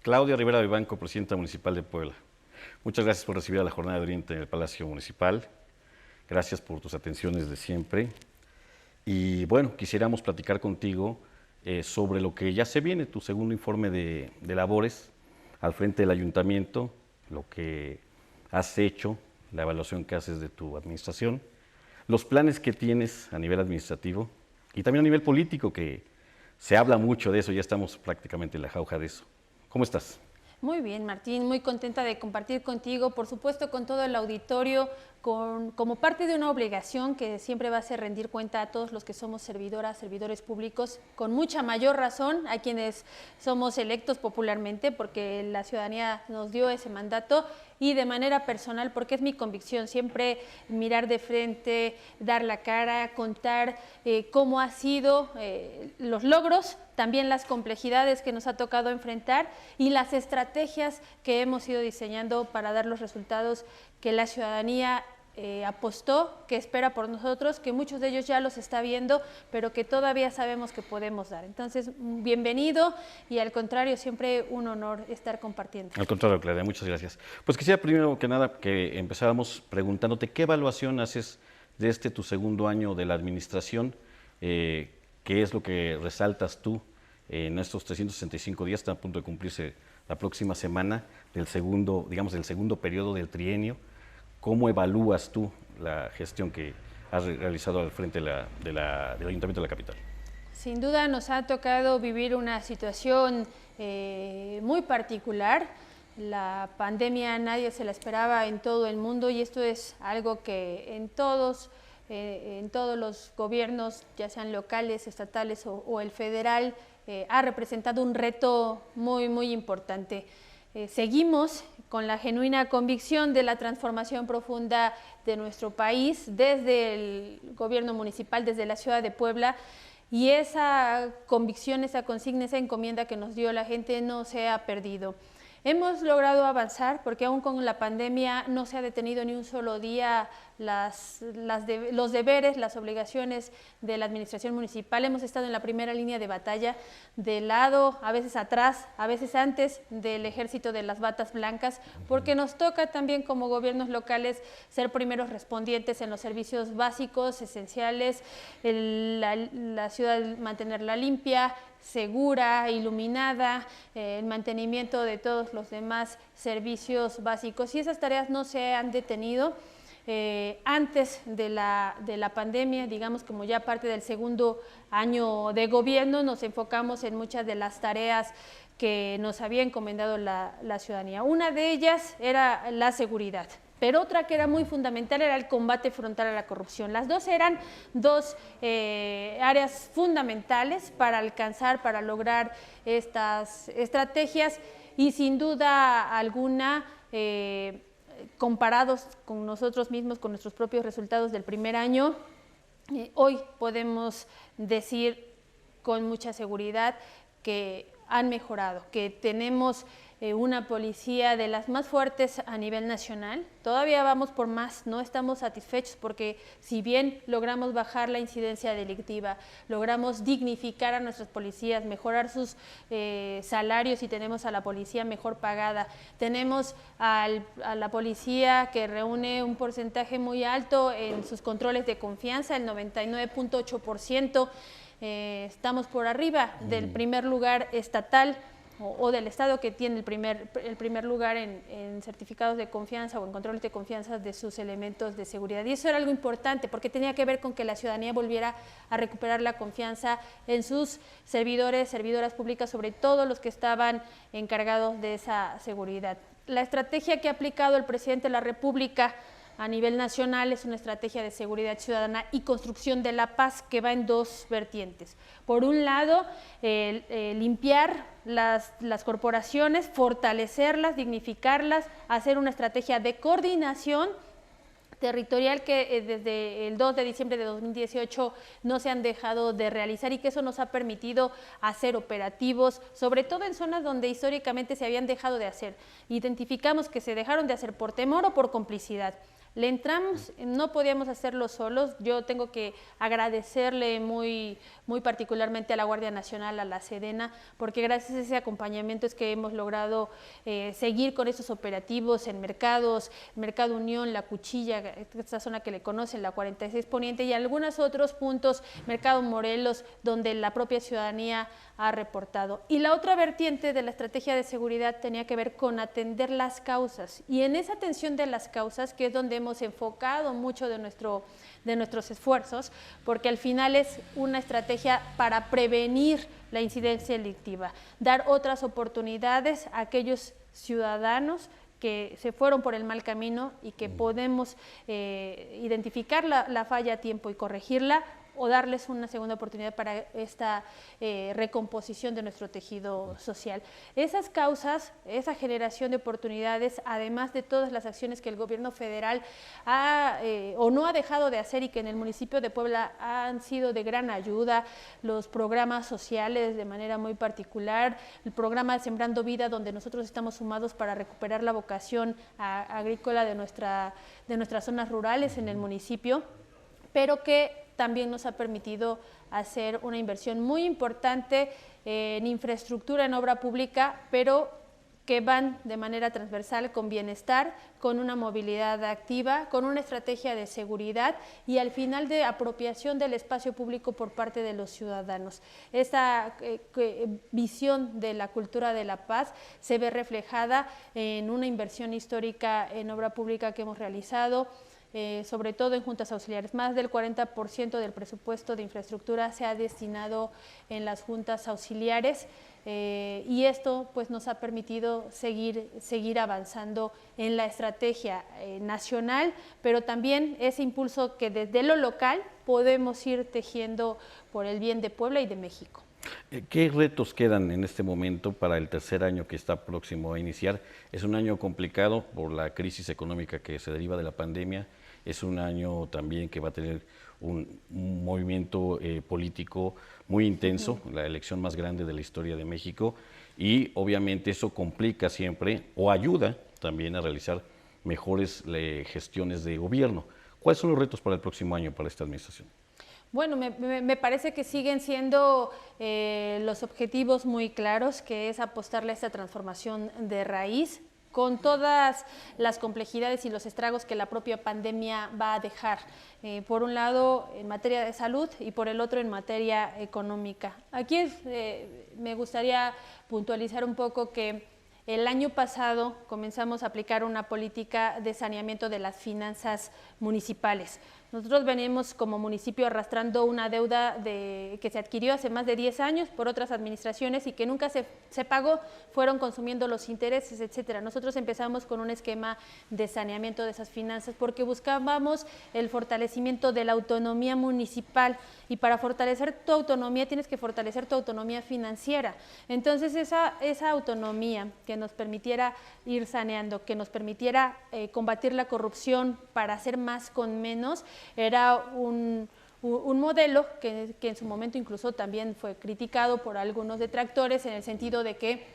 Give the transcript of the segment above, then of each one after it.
Claudia Rivera Vivanco, presidenta municipal de Puebla. Muchas gracias por recibir a la Jornada de Oriente en el Palacio Municipal. Gracias por tus atenciones de siempre. Y bueno, quisiéramos platicar contigo sobre lo que ya se viene, tu segundo informe de labores al frente del ayuntamiento, lo que has hecho, la evaluación que haces de tu administración, los planes que tienes a nivel administrativo y también a nivel político, que se habla mucho de eso, ya estamos prácticamente en la jauja de eso. ¿Cómo estás? Muy bien, Martín, muy contenta de compartir contigo, por supuesto con todo el auditorio, como parte de una obligación que siempre va a ser rendir cuenta a todos los que somos servidoras, servidores públicos, con mucha mayor razón a quienes somos electos popularmente, porque la ciudadanía nos dio ese mandato, y de manera personal, porque es mi convicción siempre mirar de frente, dar la cara, contar cómo ha sido los logros, también las complejidades que nos ha tocado enfrentar y las estrategias que hemos ido diseñando para dar los resultados que la ciudadanía apostó, que espera por nosotros, que muchos de ellos ya los está viendo, pero que todavía sabemos que podemos dar. Entonces, bienvenido y al contrario, siempre un honor estar compartiendo. Al contrario, Claudia, muchas gracias. Pues quisiera primero que nada que empezáramos preguntándote qué evaluación haces de tu segundo año de la administración, qué es lo que resaltas tú en estos 365 días, está a punto de cumplirse la próxima semana del segundo, digamos, del segundo periodo del trienio. ¿Cómo evalúas tú la gestión que has realizado al frente del Ayuntamiento de la capital? Sin duda nos ha tocado vivir una situación muy particular. La pandemia nadie se la esperaba en todo el mundo y esto es algo que en todos los gobiernos, ya sean locales, estatales o el federal, ha representado un reto muy, muy importante. Seguimos con la genuina convicción de la transformación profunda de nuestro país desde el gobierno municipal, desde la ciudad de Puebla, y esa convicción, esa consigna, esa encomienda que nos dio la gente no se ha perdido. Hemos logrado avanzar porque aún con la pandemia no se ha detenido ni un solo día los deberes, las obligaciones de la administración municipal. Hemos estado en la primera línea de batalla, de lado, a veces atrás, a veces antes del ejército de las batas blancas, porque nos toca también como gobiernos locales ser primeros respondientes en los servicios básicos, esenciales, la ciudad mantenerla limpia, segura, iluminada, el mantenimiento de todos los demás servicios básicos, y esas tareas no se han detenido. Antes de la pandemia, digamos como ya parte del segundo año de gobierno, nos enfocamos en muchas de las tareas que nos había encomendado la ciudadanía. Una de ellas era la seguridad, pero otra que era muy fundamental era el combate frontal a la corrupción. Las dos eran dos áreas fundamentales para alcanzar, para lograr estas estrategias, y sin duda alguna, comparados con nosotros mismos, con nuestros propios resultados del primer año, hoy podemos decir con mucha seguridad que han mejorado, que tenemos una policía de las más fuertes a nivel nacional. Todavía vamos por más, no estamos satisfechos porque si bien logramos bajar la incidencia delictiva, logramos dignificar a nuestras policías, mejorar sus salarios y tenemos a la policía mejor pagada, tenemos a la policía que reúne un porcentaje muy alto en sus controles de confianza, el 99.8%, estamos por arriba del primer lugar estatal o del estado que tiene el primer lugar en certificados de confianza o en controles de confianza de sus elementos de seguridad. Y eso era algo importante porque tenía que ver con que la ciudadanía volviera a recuperar la confianza en sus servidores, servidoras públicas, sobre todo los que estaban encargados de esa seguridad. La estrategia que ha aplicado el presidente de la República a nivel nacional es una estrategia de seguridad ciudadana y construcción de la paz que va en dos vertientes. Por un lado, limpiar las corporaciones, fortalecerlas, dignificarlas, hacer una estrategia de coordinación territorial que desde el 2 de diciembre de 2018 no se han dejado de realizar y que eso nos ha permitido hacer operativos, sobre todo en zonas donde históricamente se habían dejado de hacer. Identificamos que se dejaron de hacer por temor o por complicidad. Le entramos, no podíamos hacerlo solos. Yo tengo que agradecerle muy particularmente a la Guardia Nacional, a la Sedena, porque gracias a ese acompañamiento es que hemos logrado seguir con esos operativos en mercados, Mercado Unión, La Cuchilla, esta zona que le conocen, la 46 Poniente, y algunos otros puntos, Mercado Morelos, donde la propia ciudadanía ha reportado. Y la otra vertiente de la estrategia de seguridad tenía que ver con atender las causas, y en esa atención de las causas, que es donde hemos enfocado mucho de nuestros esfuerzos, porque al final es una estrategia para prevenir la incidencia delictiva, dar otras oportunidades a aquellos ciudadanos que se fueron por el mal camino y que podemos identificar la falla a tiempo y corregirla, o darles una segunda oportunidad para esta recomposición de nuestro tejido social. Esas causas, esa generación de oportunidades, además de todas las acciones que el gobierno federal ha o no ha dejado de hacer y que en el municipio de Puebla han sido de gran ayuda, los programas sociales de manera muy particular, el programa Sembrando Vida, donde nosotros estamos sumados para recuperar la vocación agrícola de nuestras zonas rurales en el municipio, pero que también nos ha permitido hacer una inversión muy importante en infraestructura, en obra pública, pero que van de manera transversal con bienestar, con una movilidad activa, con una estrategia de seguridad y al final de apropiación del espacio público por parte de los ciudadanos. Esta visión de la cultura de la paz se ve reflejada en una inversión histórica en obra pública que hemos realizado, sobre todo en juntas auxiliares. Más del 40% del presupuesto de infraestructura se ha destinado en las juntas auxiliares, y esto pues nos ha permitido seguir avanzando en la estrategia nacional, pero también ese impulso que desde lo local podemos ir tejiendo por el bien de Puebla y de México. ¿Qué retos quedan en este momento para el tercer año que está próximo a iniciar? Es un año complicado por la crisis económica que se deriva de la pandemia, es un año también que va a tener un movimiento político muy intenso, la elección más grande de la historia de México, y obviamente eso complica siempre o ayuda también a realizar mejores gestiones de gobierno. ¿Cuáles son los retos para el próximo año para esta administración? Bueno, me parece que siguen siendo los objetivos muy claros, que es apostarle a esta transformación de raíz, con todas las complejidades y los estragos que la propia pandemia va a dejar, por un lado en materia de salud y por el otro en materia económica. Aquí me gustaría puntualizar un poco que el año pasado comenzamos a aplicar una política de saneamiento de las finanzas municipales. Nosotros venimos como municipio arrastrando una deuda que se adquirió hace más de 10 años por otras administraciones y que nunca se pagó, fueron consumiendo los intereses, etcétera. Nosotros empezamos con un esquema de saneamiento de esas finanzas porque buscábamos el fortalecimiento de la autonomía municipal, y para fortalecer tu autonomía tienes que fortalecer tu autonomía financiera. Entonces esa autonomía que nos permitiera ir saneando, que nos permitiera combatir la corrupción para hacer más con menos, era un modelo que en su momento incluso también fue criticado por algunos detractores, en el sentido de que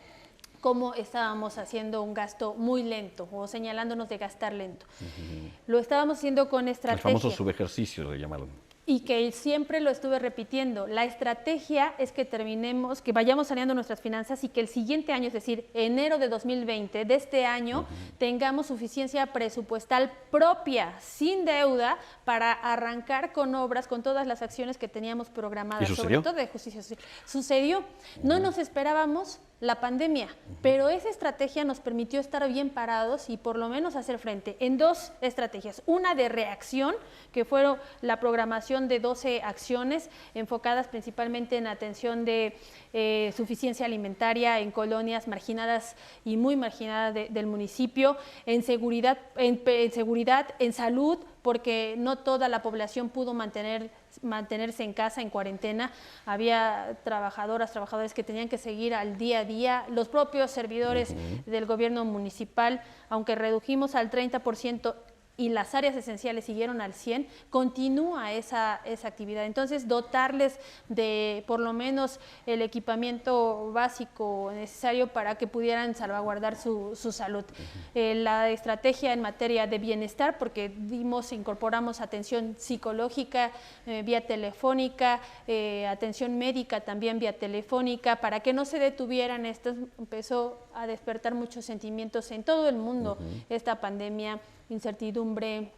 cómo estábamos haciendo un gasto muy lento o señalándonos de gastar lento. Lo estábamos haciendo con estrategia. El famoso subejercicio le llamaron. Y que siempre lo estuve repitiendo, la estrategia es que que vayamos saneando nuestras finanzas y que el siguiente año, es decir, enero de 2020, de este año, tengamos suficiencia presupuestal propia, sin deuda, para arrancar con obras, con todas las acciones que teníamos programadas, sobre todo de justicia social. Sucedió, no nos esperábamos la pandemia, pero esa estrategia nos permitió estar bien parados y por lo menos hacer frente en dos estrategias. Una de reacción, que fueron la programación de 12 acciones enfocadas principalmente en atención de suficiencia alimentaria en colonias marginadas y muy marginadas del municipio, en seguridad, en salud, porque no toda la población pudo mantenerse en casa, en cuarentena. Había trabajadores que tenían que seguir al día a día, los propios servidores del gobierno municipal, aunque redujimos al 30% y las áreas esenciales siguieron al 100, continúa esa actividad. Entonces, dotarles de por lo menos el equipamiento básico necesario para que pudieran salvaguardar su salud. La estrategia en materia de bienestar, porque incorporamos atención psicológica vía telefónica, atención médica también vía telefónica, para que no se detuvieran estos. Empezó a despertar muchos sentimientos en todo el mundo, esta pandemia, incertidumbre,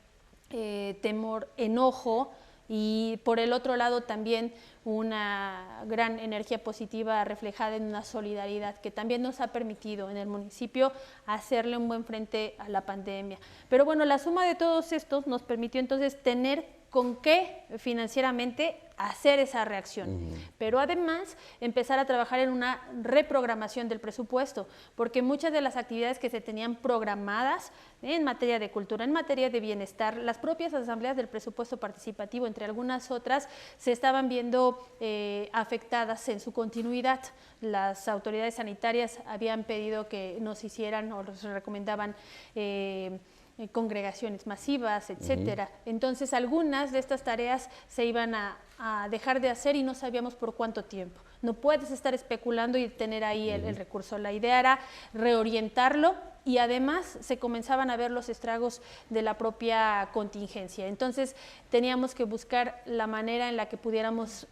temor, enojo, y por el otro lado también una gran energía positiva reflejada en una solidaridad que también nos ha permitido en el municipio hacerle un buen frente a la pandemia. Pero bueno, la suma de todos estos nos permitió entonces tener con qué financieramente hacer esa reacción, pero además empezar a trabajar en una reprogramación del presupuesto, porque muchas de las actividades que se tenían programadas en materia de cultura, en materia de bienestar, las propias asambleas del presupuesto participativo, entre algunas otras, se estaban viendo afectadas en su continuidad. Las autoridades sanitarias habían pedido que nos hicieran o nos recomendaban congregaciones masivas, etcétera. Entonces, algunas de estas tareas se iban a dejar de hacer y no sabíamos por cuánto tiempo. No puedes estar especulando y tener ahí el recurso. La idea era reorientarlo y además se comenzaban a ver los estragos de la propia contingencia. Entonces, teníamos que buscar la manera en la que pudiéramos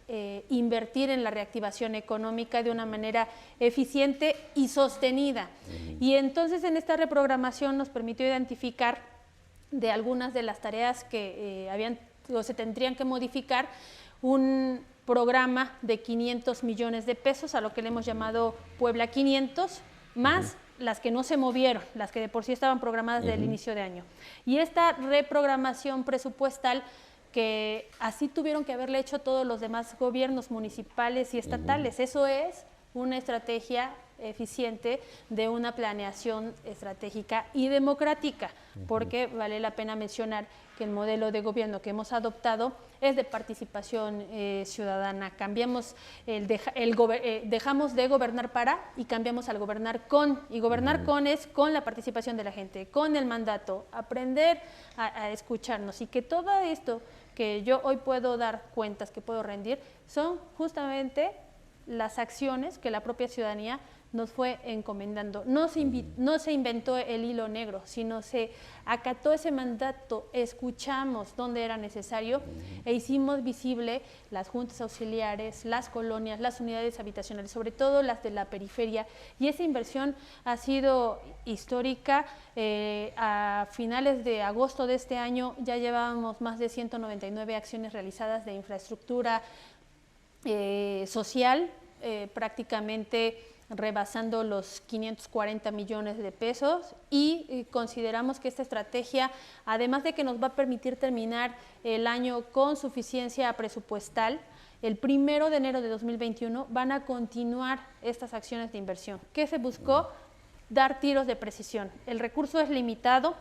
invertir en la reactivación económica de una manera eficiente y sostenida. Y entonces, en esta reprogramación nos permitió identificar de algunas de las tareas que se tendrían que modificar, un programa de 500 millones de pesos, a lo que le hemos llamado Puebla 500, más las que no se movieron, las que de por sí estaban programadas desde el inicio de año. Y esta reprogramación presupuestal, que así tuvieron que haberle hecho todos los demás gobiernos municipales y estatales, eso es una estrategia eficiente de una planeación estratégica y democrática, porque vale la pena mencionar que el modelo de gobierno que hemos adoptado es de participación ciudadana. Cambiamos dejamos de gobernar para y cambiamos al gobernar con, y gobernar con es con la participación de la gente, con el mandato, aprender a escucharnos, y que todo esto que yo hoy puedo dar cuentas, que puedo rendir, son justamente las acciones que la propia ciudadanía nos fue encomendando. No se inventó el hilo negro, sino se acató ese mandato, escuchamos dónde era necesario e hicimos visible las juntas auxiliares, las colonias, las unidades habitacionales, sobre todo las de la periferia, y esa inversión ha sido histórica. A finales de agosto de este año ya llevábamos más de 199 acciones realizadas de infraestructura social, prácticamente rebasando los 540 millones de pesos, y consideramos que esta estrategia, además de que nos va a permitir terminar el año con suficiencia presupuestal, el 1 de enero de 2021 van a continuar estas acciones de inversión. ¿Qué se buscó? Dar tiros de precisión. El recurso es limitado,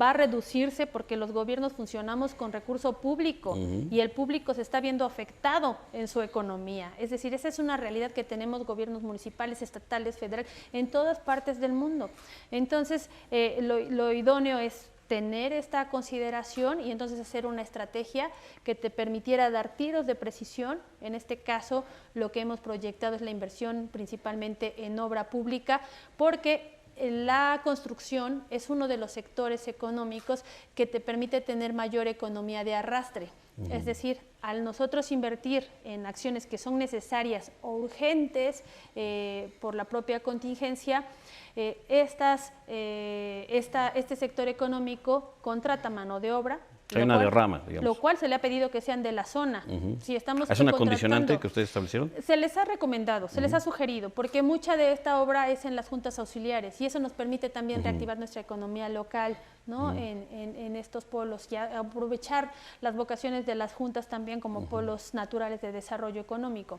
va a reducirse porque los gobiernos funcionamos con recurso público y el público se está viendo afectado en su economía. Es decir, esa es una realidad que tenemos gobiernos municipales, estatales, federales, en todas partes del mundo. Entonces, lo idóneo es tener esta consideración y entonces hacer una estrategia que te permitiera dar tiros de precisión. En este caso, lo que hemos proyectado es la inversión principalmente en obra pública, porque la construcción es uno de los sectores económicos que te permite tener mayor economía de arrastre. Es decir, al nosotros invertir en acciones que son necesarias o urgentes por la propia contingencia, este sector económico contrata mano de obra. Hay una derrama, digamos. Lo cual se le ha pedido que sean de la zona. Si estamos ¿Es una condicionante que ustedes establecieron? Se les ha recomendado, se les ha sugerido, porque mucha de esta obra es en las juntas auxiliares y eso nos permite también reactivar nuestra economía local, ¿no? En estos polos, y aprovechar las vocaciones de las juntas también como polos naturales de desarrollo económico.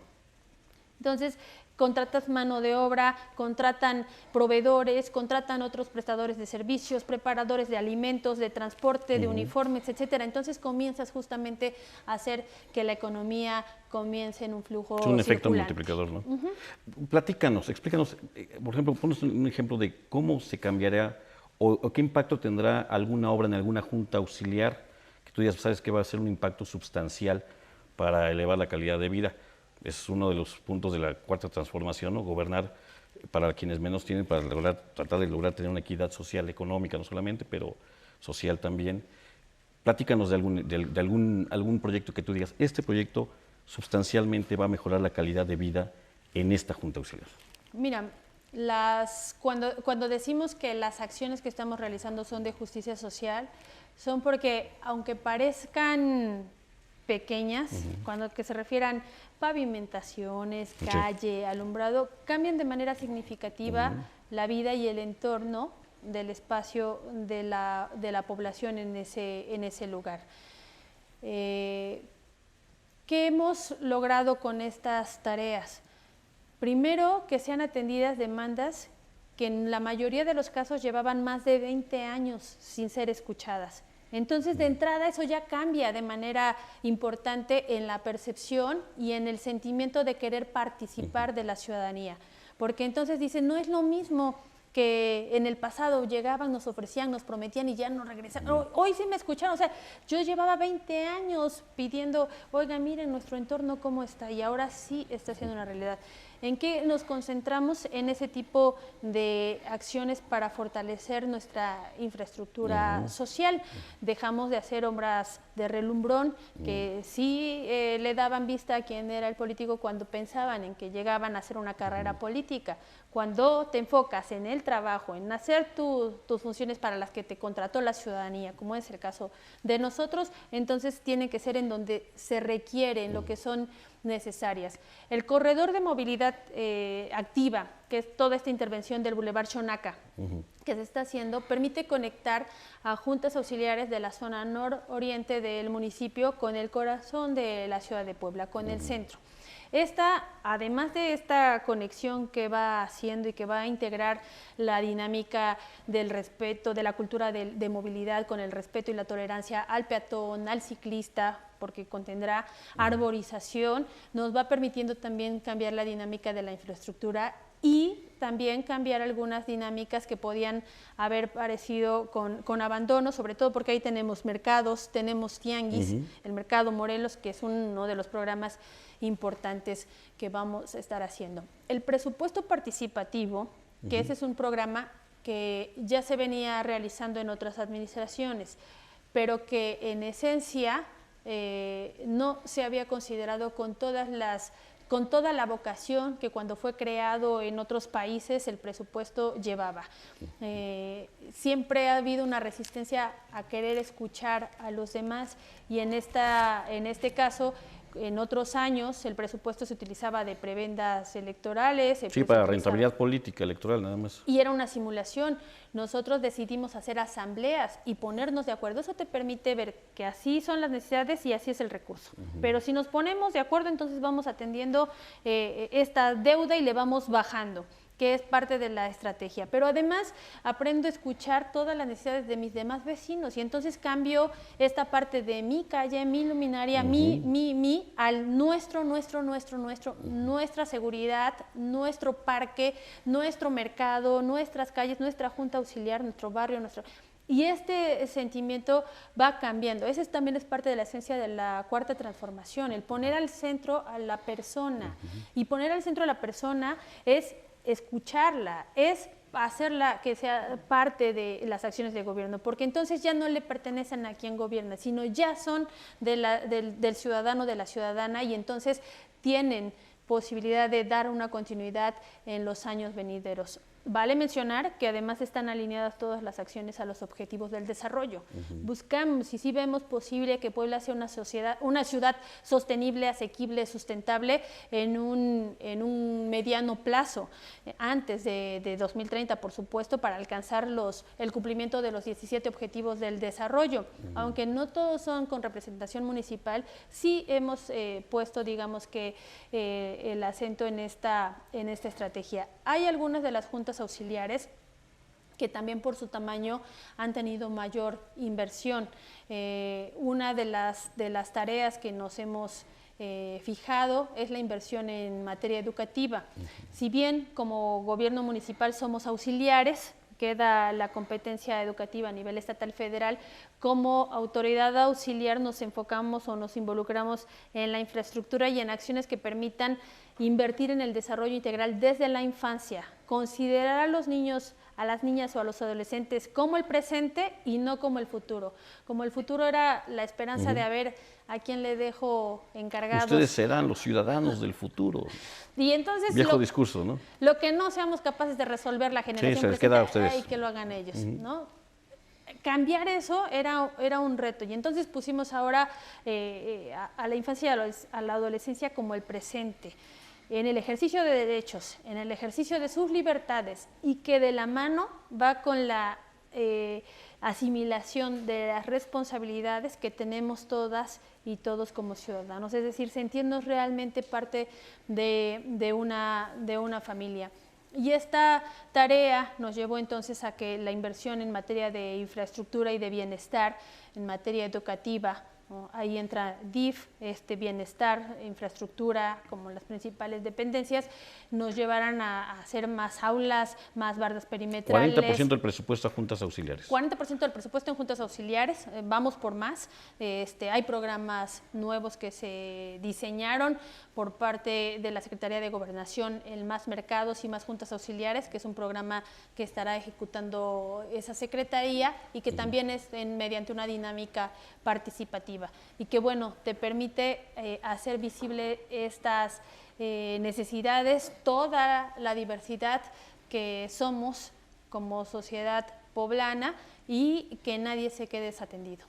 Entonces, contratas mano de obra, contratan proveedores, contratan otros prestadores de servicios, preparadores de alimentos, de transporte, de uniformes, etcétera. Entonces comienzas justamente a hacer que la economía comience en un flujo Es un efecto circulante. multiplicador, ¿no? Platícanos, explícanos, por ejemplo, ponos un ejemplo de cómo se cambiará o qué impacto tendrá alguna obra en alguna junta auxiliar que tú ya sabes que va a ser un impacto sustancial para elevar la calidad de vida? Es uno de los puntos de la cuarta transformación, ¿no? Gobernar para quienes menos tienen, para tratar de lograr tener una equidad social, económica no solamente, pero social también. Platícanos de algún proyecto que tú digas, este proyecto sustancialmente va a mejorar la calidad de vida en esta Junta Auxiliar. Mira, cuando decimos que las acciones que estamos realizando son de justicia social, son porque aunque parezcan pequeñas, cuando que se refieran pavimentaciones, calle, alumbrado, cambian de manera significativa la vida y el entorno del espacio de la población en ese lugar. ¿Qué hemos logrado con estas tareas? Primero, que sean atendidas demandas que en la mayoría de los casos llevaban más de 20 años sin ser escuchadas. Entonces, de entrada, eso ya cambia de manera importante en la percepción y en el sentimiento de querer participar de la ciudadanía. Porque entonces dicen, no es lo mismo que en el pasado llegaban, nos ofrecían, nos prometían y ya no regresaron. Hoy sí me escucharon, o sea, yo llevaba 20 años pidiendo, oiga, miren nuestro entorno cómo está, y ahora sí está siendo una realidad. ¿En qué nos concentramos? En ese tipo de acciones para fortalecer nuestra infraestructura social. Dejamos de hacer obras de relumbrón que sí le daban vista a quien era el político cuando pensaban en que llegaban a hacer una carrera política. Cuando te enfocas en el trabajo, en hacer tus funciones para las que te contrató la ciudadanía, como es el caso de nosotros, entonces tiene que ser en donde se requiere, en lo que son necesarias. El corredor de movilidad activa, que es toda esta intervención del Boulevard Xonaca, que se está haciendo, permite conectar a juntas auxiliares de la zona nororiente del municipio con el corazón de la ciudad de Puebla, con el centro. Además de esta conexión que va haciendo y que va a integrar la dinámica del respeto, de la cultura de movilidad con el respeto y la tolerancia al peatón, al ciclista, porque contendrá arborización, nos va permitiendo también cambiar la dinámica de la infraestructura y también cambiar algunas dinámicas que podían haber parecido con abandono, sobre todo porque ahí tenemos mercados, tenemos tianguis, el Mercado Morelos, que es uno de los programas importantes que vamos a estar haciendo. El presupuesto participativo, que ese es un programa que ya se venía realizando en otras administraciones, pero que en esencia no se había considerado con toda la vocación que cuando fue creado en otros países el presupuesto llevaba. Siempre ha habido una resistencia a querer escuchar a los demás y en este caso, en otros años, el presupuesto se utilizaba de prebendas electorales. Sí, para rentabilidad política electoral nada más. Y era una simulación. Nosotros decidimos hacer asambleas y ponernos de acuerdo. Eso te permite ver que así son las necesidades y así es el recurso. Pero si nos ponemos de acuerdo, entonces vamos atendiendo esta deuda y le vamos bajando, que es parte de la estrategia. Pero además aprendo a escuchar todas las necesidades de mis demás vecinos y entonces cambio esta parte de mi calle, mi luminaria, mi, al nuestra seguridad, nuestro parque, nuestro mercado, nuestras calles, nuestra junta auxiliar, nuestro barrio, Y este sentimiento va cambiando. Ese también es parte de la esencia de la cuarta transformación, el poner al centro a la persona. Y poner al centro a la persona es escucharla, es hacerla que sea parte de las acciones de gobierno, porque entonces ya no le pertenecen a quien gobierna, sino ya son del ciudadano, de la ciudadana, y entonces tienen posibilidad de dar una continuidad en los años venideros. Vale mencionar que además están alineadas todas las acciones a los objetivos del desarrollo. Buscamos y sí vemos posible que Puebla sea una ciudad sostenible, asequible, sustentable en un mediano plazo, antes de 2030, por supuesto, para alcanzar el cumplimiento de los 17 objetivos del desarrollo. Aunque no todos son con representación municipal, sí hemos puesto, digamos que, el acento en esta estrategia. Hay algunas de las juntas auxiliares que también por su tamaño han tenido mayor inversión. Una de las tareas que nos hemos fijado es la inversión en materia educativa. Si bien como gobierno municipal somos auxiliares, queda la competencia educativa a nivel estatal federal, como autoridad auxiliar nos enfocamos o nos involucramos en la infraestructura y en acciones que permitan invertir en el desarrollo integral desde la infancia, considerar a los niños, a las niñas o a los adolescentes como el presente y no como el futuro. Como el futuro era la esperanza de a ver a quién le dejo encargados. Ustedes serán los ciudadanos del futuro. Y entonces Viejo discurso, ¿no? Lo que no seamos capaces de resolver la generación se les queda a presente, ustedes. hay que lo hagan ellos, ¿no? Cambiar eso era un reto y entonces pusimos ahora a la infancia y a la adolescencia como el presente, en el ejercicio de derechos, en el ejercicio de sus libertades y que de la mano va con la asimilación de las responsabilidades que tenemos todas y todos como ciudadanos, es decir, sentirnos realmente parte de una familia. Y esta tarea nos llevó entonces a que la inversión en materia de infraestructura y de bienestar, en materia educativa, ¿no? Ahí entra DIF, bienestar, infraestructura, como las principales dependencias, nos llevarán a hacer más aulas, más bardas perimetrales. 40% del presupuesto a juntas auxiliares. 40% del presupuesto en juntas auxiliares, vamos por más. Hay programas nuevos que se diseñaron por parte de la Secretaría de Gobernación, el Más Mercados y Más Juntas Auxiliares, que es un programa que estará ejecutando esa secretaría y que también es mediante una dinámica participativa y que, bueno, te permite hacer visible estas necesidades, toda la diversidad que somos como sociedad poblana y que nadie se quede desatendido.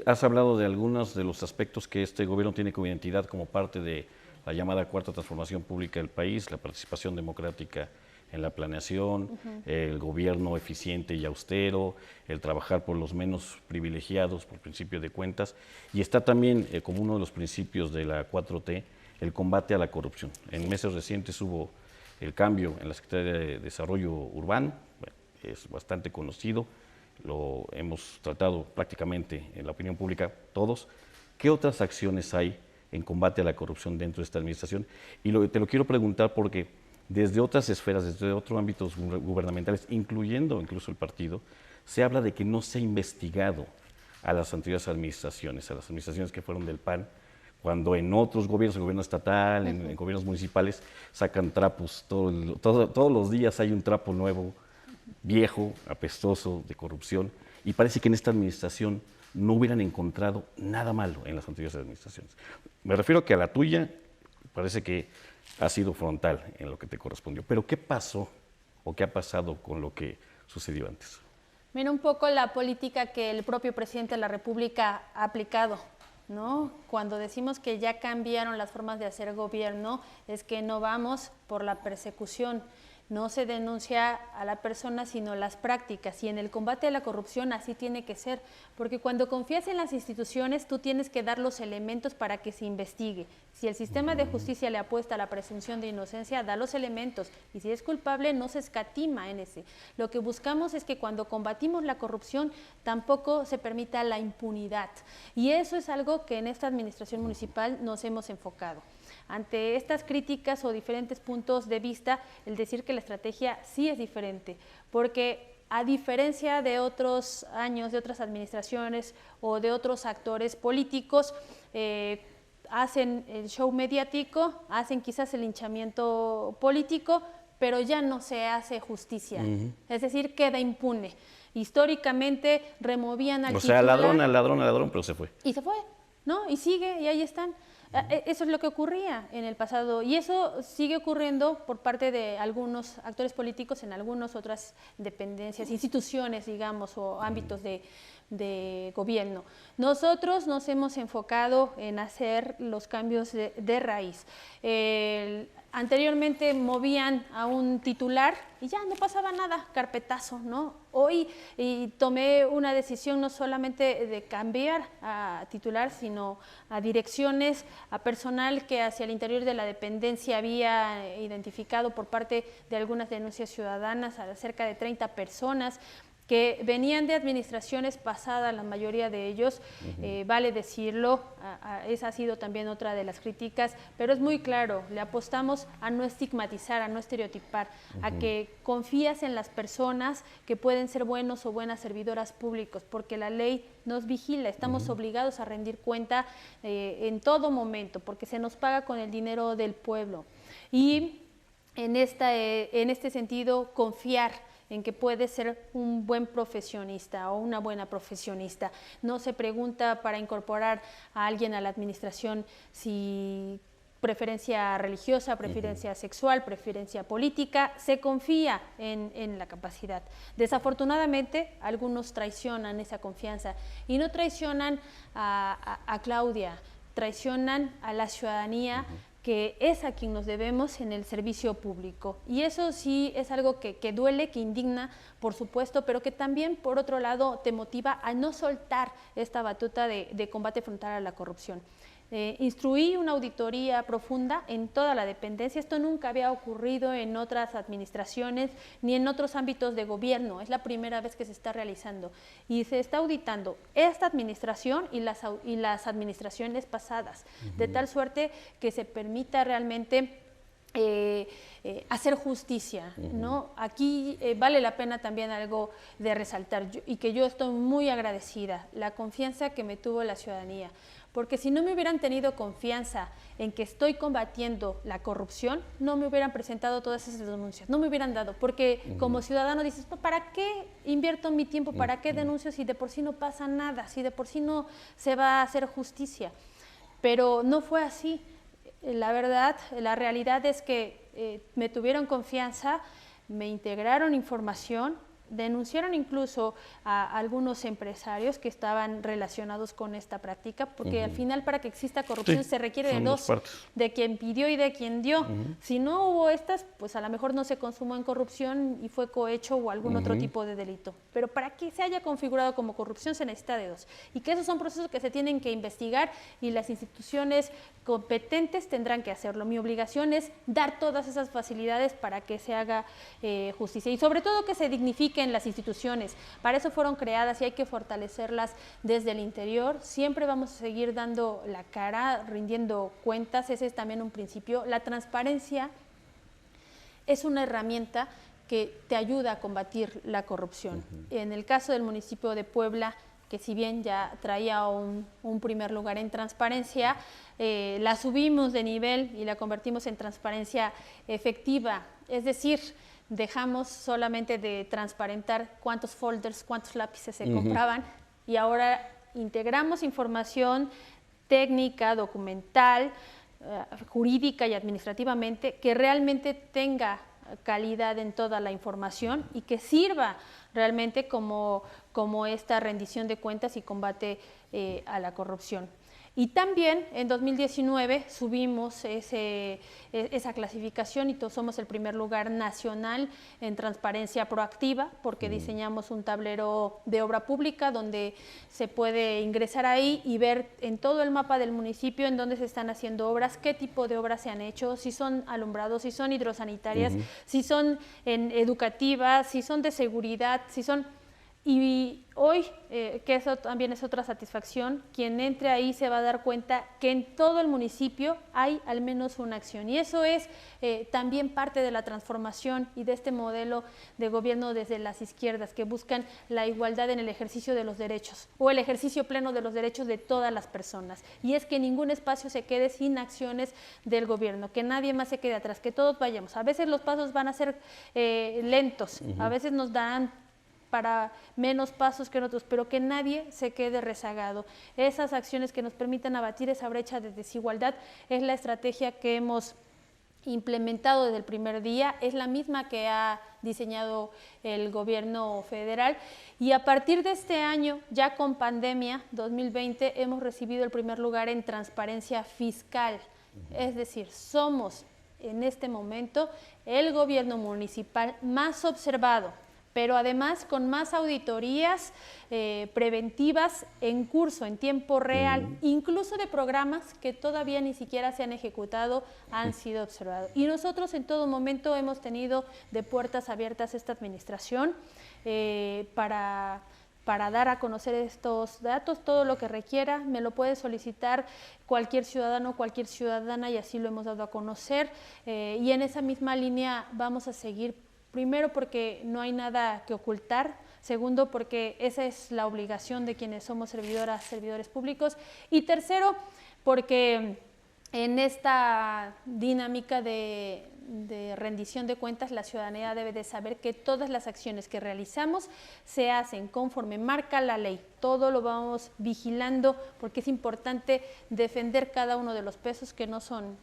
Has hablado de algunos de los aspectos que este gobierno tiene como identidad como parte de la llamada cuarta transformación pública del país, la participación democrática en la planeación, el gobierno eficiente y austero, el trabajar por los menos privilegiados por principio de cuentas, y está también como uno de los principios de la 4T el combate a la corrupción. En meses recientes hubo el cambio en la Secretaría de Desarrollo Urbano, bueno, es bastante conocido, lo hemos tratado prácticamente en la opinión pública todos. ¿Qué otras acciones hay en combate a la corrupción dentro de esta administración? Y te lo quiero preguntar porque desde otras esferas, desde otros ámbitos gubernamentales, incluyendo incluso el partido, se habla de que no se ha investigado a las anteriores administraciones, a las administraciones que fueron del PAN, cuando en otros gobiernos, el gobierno estatal, en gobiernos municipales, sacan trapos, todos los días hay un trapo nuevo, viejo, apestoso, de corrupción, y parece que en esta administración no hubieran encontrado nada malo en las anteriores administraciones. Me refiero que a la tuya parece que ha sido frontal en lo que te correspondió, pero ¿qué pasó o qué ha pasado con lo que sucedió antes? Mira un poco la política que el propio presidente de la República ha aplicado, ¿no? Cuando decimos que ya cambiaron las formas de hacer gobierno, es que no vamos por la persecución, no se denuncia a la persona, sino las prácticas. Y en el combate a la corrupción así tiene que ser, porque cuando confías en las instituciones, tú tienes que dar los elementos para que se investigue. Si el sistema de justicia le apuesta a la presunción de inocencia, da los elementos. Y si es culpable, no se escatima en ese. Lo que buscamos es que cuando combatimos la corrupción, tampoco se permita la impunidad. Y eso es algo que en esta administración municipal nos hemos enfocado. Ante estas críticas o diferentes puntos de vista, el decir que la estrategia sí es diferente, porque a diferencia de otros años, de otras administraciones o de otros actores políticos, hacen el show mediático, hacen quizás el linchamiento político, pero ya no se hace justicia, es decir, queda impune. Históricamente removían al titular. O sea, ladrón, pero se fue. Y se fue, ¿no? Y sigue, y ahí están. Eso es lo que ocurría en el pasado y eso sigue ocurriendo por parte de algunos actores políticos en algunas otras dependencias, instituciones, digamos, o ámbitos de gobierno. Nosotros nos hemos enfocado en hacer los cambios de raíz. Anteriormente movían a un titular y ya no pasaba nada, carpetazo, ¿no? Hoy tomé una decisión no solamente de cambiar a titular, sino a direcciones, a personal que hacia el interior de la dependencia había identificado por parte de algunas denuncias ciudadanas a cerca de 30 personas que venían de administraciones pasadas, la mayoría de ellos, vale decirlo, esa ha sido también otra de las críticas, pero es muy claro, le apostamos a no estigmatizar, a no estereotipar, a que confías en las personas que pueden ser buenos o buenas servidoras públicos, porque la ley nos vigila, estamos obligados a rendir cuenta en todo momento, porque se nos paga con el dinero del pueblo. Y en este sentido, confiar en que puede ser un buen profesionista o una buena profesionista. No se pregunta para incorporar a alguien a la administración si preferencia religiosa, preferencia sexual, preferencia política, se confía en la capacidad. Desafortunadamente, algunos traicionan esa confianza y no traicionan a Claudia, traicionan a la ciudadanía, que es a quien nos debemos en el servicio público. Y eso sí es algo que duele, que indigna, por supuesto, pero que también, por otro lado, te motiva a no soltar esta batuta de combate frontal a la corrupción. Instruí una auditoría profunda en toda la dependencia. Esto nunca había ocurrido en otras administraciones ni en otros ámbitos de gobierno. Es la primera vez que se está realizando y se está auditando esta administración y las administraciones pasadas, de tal suerte que se permita realmente hacer justicia, ¿no? Aquí vale la pena también algo de resaltar y que yo estoy muy agradecida, la confianza que me tuvo la ciudadanía. Porque si no me hubieran tenido confianza en que estoy combatiendo la corrupción, no me hubieran presentado todas esas denuncias, no me hubieran dado, porque como ciudadano dices, ¿para qué invierto mi tiempo? ¿Para qué denuncio si de por sí no pasa nada? Si de por sí no se va a hacer justicia. Pero no fue así. La verdad, la realidad es que me tuvieron confianza, me integraron información, denunciaron incluso a algunos empresarios que estaban relacionados con esta práctica, porque al final para que exista corrupción se requiere de dos, de quien pidió y de quien dio. Si no hubo estas, pues a lo mejor no se consumó en corrupción y fue cohecho o algún otro tipo de delito. Pero para que se haya configurado como corrupción se necesita de dos. Y que esos son procesos que se tienen que investigar y las instituciones competentes tendrán que hacerlo. Mi obligación es dar todas esas facilidades para que se haga justicia y sobre todo que se dignifiquen las instituciones. Para eso fueron creadas y hay que fortalecerlas desde el interior. Siempre vamos a seguir dando la cara, rindiendo cuentas. Ese es también un principio. La transparencia es una herramienta que te ayuda a combatir la corrupción. En el caso del municipio de Puebla, que si bien ya traía un primer lugar en transparencia, la subimos de nivel y la convertimos en transparencia efectiva, es decir, dejamos solamente de transparentar cuántos folders, cuántos lápices se compraban y ahora integramos información técnica, documental, jurídica y administrativamente que realmente tenga calidad en toda la información y que sirva realmente como esta rendición de cuentas y combate a la corrupción. Y también en 2019 subimos esa clasificación y somos el primer lugar nacional en transparencia proactiva porque diseñamos un tablero de obra pública donde se puede ingresar ahí y ver en todo el mapa del municipio en dónde se están haciendo obras, qué tipo de obras se han hecho, si son alumbrados, si son hidrosanitarias, si son educativas, si son de seguridad, si son... Y hoy, que eso también es otra satisfacción, quien entre ahí se va a dar cuenta que en todo el municipio hay al menos una acción. Y eso es también parte de la transformación y de este modelo de gobierno desde las izquierdas, que buscan la igualdad en el ejercicio de los derechos o el ejercicio pleno de los derechos de todas las personas. Y es que ningún espacio se quede sin acciones del gobierno, que nadie más se quede atrás, que todos vayamos. A veces los pasos van a ser lentos, a veces nos darán para menos pasos que en otros, pero que nadie se quede rezagado. Esas acciones que nos permitan abatir esa brecha de desigualdad es la estrategia que hemos implementado desde el primer día, es la misma que ha diseñado el gobierno federal y a partir de este año, ya con pandemia 2020, hemos recibido el primer lugar en transparencia fiscal, es decir, somos en este momento el gobierno municipal más observado pero además con más auditorías preventivas en curso, en tiempo real, incluso de programas que todavía ni siquiera se han ejecutado, han sido observados. Y nosotros en todo momento hemos tenido de puertas abiertas esta administración para dar a conocer estos datos, todo lo que requiera, me lo puede solicitar cualquier ciudadano, cualquier ciudadana, y así lo hemos dado a conocer. Y en esa misma línea vamos a seguir, primero porque no hay nada que ocultar, segundo porque esa es la obligación de quienes somos servidoras, servidores públicos, y tercero porque en esta dinámica de rendición de cuentas, la ciudadanía debe de saber que todas las acciones que realizamos se hacen conforme marca la ley. Todo lo vamos vigilando porque es importante defender cada uno de los pesos que no son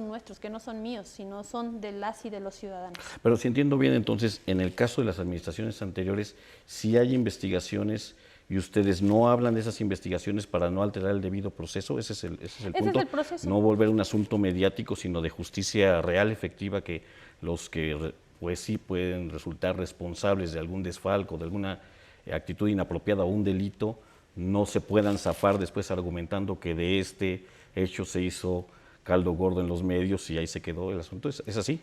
nuestros, que no son míos, sino son de las y de los ciudadanos. Pero si entiendo bien, entonces, en el caso de las administraciones anteriores, sí hay investigaciones y ustedes no hablan de esas investigaciones para no alterar el debido proceso. Ese es el punto. Ese es el proceso. No volver un asunto mediático, sino de justicia real, efectiva, que los que pues sí pueden resultar responsables de algún desfalco, de alguna actitud inapropiada o un delito, no se puedan zafar después argumentando que de este hecho se hizo caldo gordo en los medios y ahí se quedó el asunto. ¿Es así?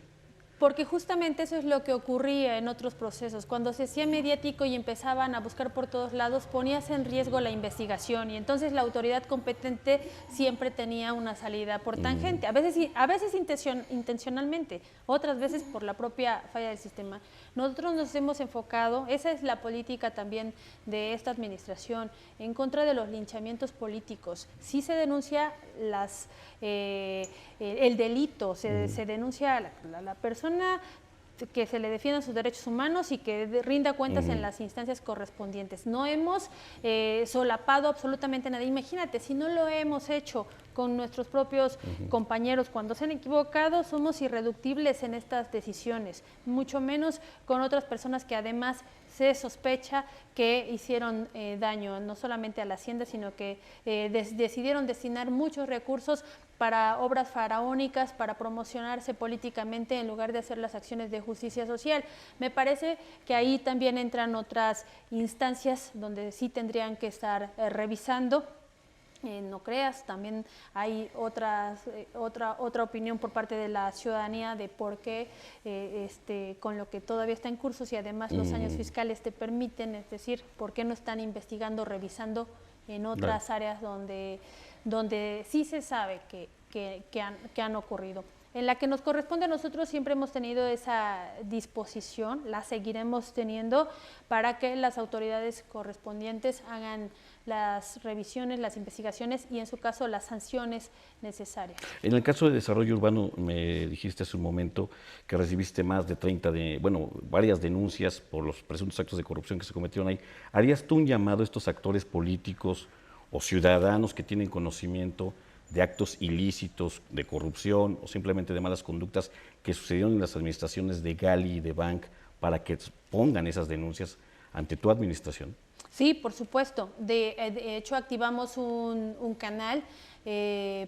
Porque justamente eso es lo que ocurría en otros procesos. Cuando se hacía mediático y empezaban a buscar por todos lados, ponías en riesgo la investigación y entonces la autoridad competente siempre tenía una salida por tangente, a veces intencionalmente, otras veces por la propia falla del sistema. Nosotros nos hemos enfocado, esa es la política también de esta administración, en contra de los linchamientos políticos. Sí se denuncia el delito, se denuncia a la persona que se le defiendan sus derechos humanos y que rinda cuentas en las instancias correspondientes. No hemos solapado absolutamente nada. Imagínate, si no lo hemos hecho con nuestros propios compañeros cuando se han equivocado, somos irreductibles en estas decisiones, mucho menos con otras personas que además se sospecha que hicieron daño no solamente a la hacienda, sino que decidieron destinar muchos recursos para obras faraónicas, para promocionarse políticamente en lugar de hacer las acciones de justicia social. Me parece que ahí también entran otras instancias donde sí tendrían que estar revisando. No creas, también hay otra opinión por parte de la ciudadanía de por qué con lo que todavía está en curso, y además los años fiscales te permiten, es decir, por qué no están investigando, revisando en otras áreas donde sí se sabe que han ocurrido. En la que nos corresponde a nosotros siempre hemos tenido esa disposición, la seguiremos teniendo para que las autoridades correspondientes hagan las revisiones, las investigaciones y en su caso las sanciones necesarias. En el caso de desarrollo urbano, me dijiste hace un momento que recibiste más de varias denuncias por los presuntos actos de corrupción que se cometieron ahí. ¿Harías tú un llamado a estos actores políticos o ciudadanos que tienen conocimiento de actos ilícitos, de corrupción o simplemente de malas conductas que sucedieron en las administraciones de Gali y de Bank para que pongan esas denuncias ante tu administración? Sí, por supuesto. De hecho, activamos un canal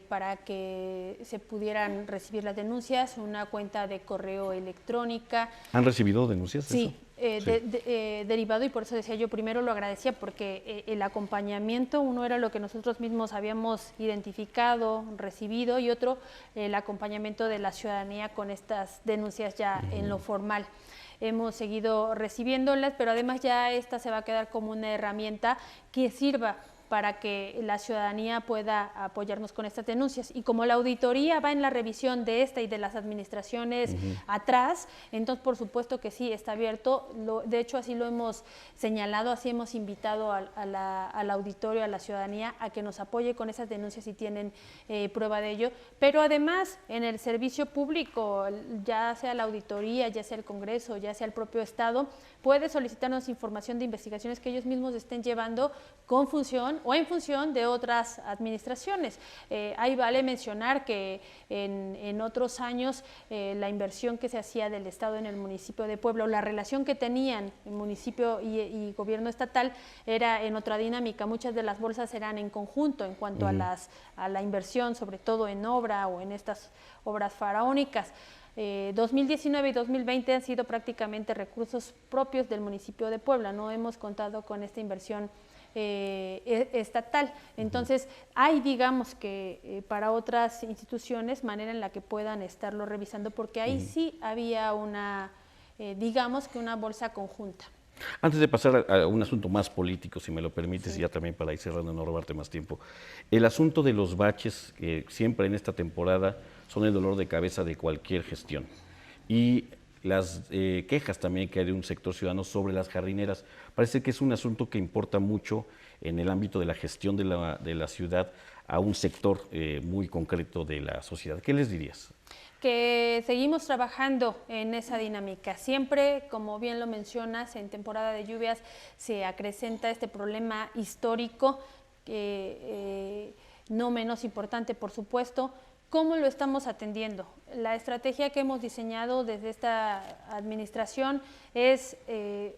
para que se pudieran recibir las denuncias, una cuenta de correo electrónica. ¿Han recibido denuncias? Sí, derivado, y por eso decía yo, primero lo agradecía porque el acompañamiento, uno era lo que nosotros mismos habíamos identificado, recibido, y otro el acompañamiento de la ciudadanía con estas denuncias ya en lo formal. Hemos seguido recibiéndolas, pero además ya esta se va a quedar como una herramienta que sirva para que la ciudadanía pueda apoyarnos con estas denuncias. Y como la auditoría va en la revisión de esta y de las administraciones atrás, entonces por supuesto que sí, está abierto. De hecho, así lo hemos señalado, así hemos invitado al auditorio, a la ciudadanía, a que nos apoye con esas denuncias si tienen prueba de ello. Pero además, en el servicio público, ya sea la auditoría, ya sea el Congreso, ya sea el propio Estado, puede solicitarnos información de investigaciones que ellos mismos estén llevando con función o en función de otras administraciones. Ahí vale mencionar que en otros años la inversión que se hacía del Estado en el municipio de Puebla, o la relación que tenían el municipio y gobierno estatal, era en otra dinámica. Muchas de las bolsas eran en conjunto en cuanto a la inversión, sobre todo en obra o en estas obras faraónicas. 2019 y 2020 han sido prácticamente recursos propios del municipio de Puebla, no hemos contado con esta inversión estatal. Entonces, hay, digamos que para otras instituciones, manera en la que puedan estarlo revisando, porque ahí sí había una, digamos que una bolsa conjunta. Antes de pasar a un asunto más político, si me lo permites, y ya también para ir cerrando, no robarte más tiempo, el asunto de los baches, que siempre en esta temporada son el dolor de cabeza de cualquier gestión. Y las quejas también que hay de un sector ciudadano sobre las jardineras. Parece que es un asunto que importa mucho en el ámbito de la gestión de la ciudad a un sector muy concreto de la sociedad. ¿Qué les dirías? Que seguimos trabajando en esa dinámica. Siempre, como bien lo mencionas, en temporada de lluvias se acrecenta este problema histórico, no menos importante, por supuesto. ¿Cómo lo estamos atendiendo? La estrategia que hemos diseñado desde esta administración es